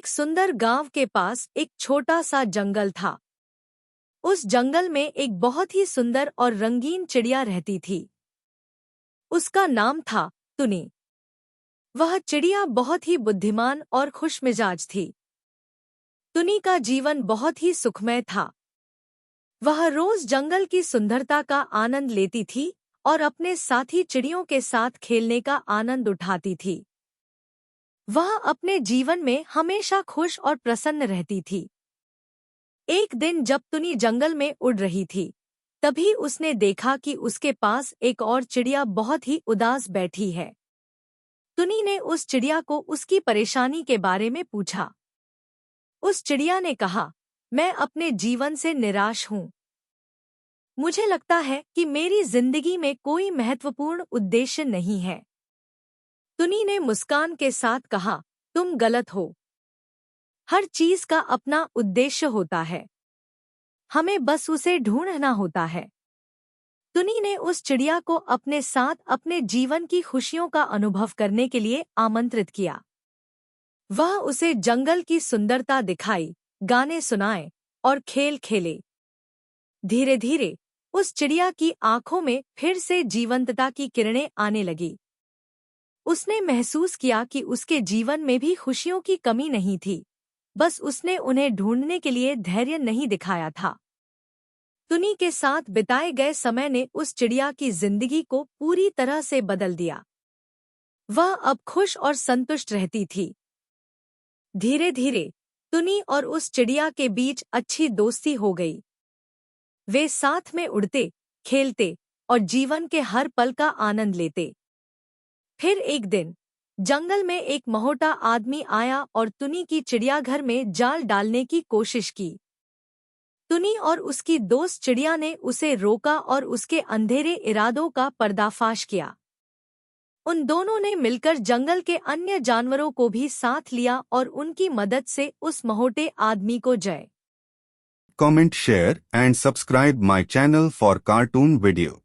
एक सुंदर गांव के पास एक छोटा सा जंगल था। उस जंगल में एक बहुत ही सुंदर और रंगीन चिड़िया रहती थी। उसका नाम था टुनी। वह चिड़िया बहुत ही बुद्धिमान और खुशमिजाज थी। टुनी का जीवन बहुत ही सुखमय था। वह रोज जंगल की सुंदरता का आनंद लेती थी और अपने साथी चिड़ियों के साथ खेलने का आनंद उठाती थी। वह अपने जीवन में हमेशा खुश और प्रसन्न रहती थी। एक दिन जब टुनी जंगल में उड़ रही थी, तभी उसने देखा कि उसके पास एक और चिड़िया बहुत ही उदास बैठी है। टुनी ने उस चिड़िया को उसकी परेशानी के बारे में पूछा। उस चिड़िया ने कहा, मैं अपने जीवन से निराश हूँ। मुझे लगता है कि मेरी जिंदगी में कोई महत्वपूर्ण उद्देश्य नहीं है। टुनी ने मुस्कान के साथ कहा, तुम गलत हो। हर चीज का अपना उद्देश्य होता है। हमें बस उसे ढूंढना होता है। टुनी ने उस चिड़िया को अपने साथ अपने जीवन की खुशियों का अनुभव करने के लिए आमंत्रित किया। वह उसे जंगल की सुंदरता दिखाई, गाने सुनाए और खेल खेले। धीरे धीरे उस चिड़िया की आंखों में फिर से जीवंतता की किरणें आने लगी। उसने महसूस किया कि उसके जीवन में भी खुशियों की कमी नहीं थी, बस उसने उन्हें ढूंढने के लिए धैर्य नहीं दिखाया था। टुनी के साथ बिताए गए समय ने उस चिड़िया की जिंदगी को पूरी तरह से बदल दिया। वह अब खुश और संतुष्ट रहती थी। धीरे धीरे टुनी और उस चिड़िया के बीच अच्छी दोस्ती हो गई। वे साथ में उड़ते, खेलते और जीवन के हर पल का आनंद लेते। फिर एक दिन जंगल में एक मोटा आदमी आया और टुनी की चिड़ियाघर में जाल डालने की कोशिश की। टुनी और उसकी दोस्त चिड़िया ने उसे रोका और उसके अंधेरे इरादों का पर्दाफाश किया। उन दोनों ने मिलकर जंगल के अन्य जानवरों को भी साथ लिया और उनकी मदद से उस मोटे आदमी को जय। Comment, share and subscribe my channel for cartoon video.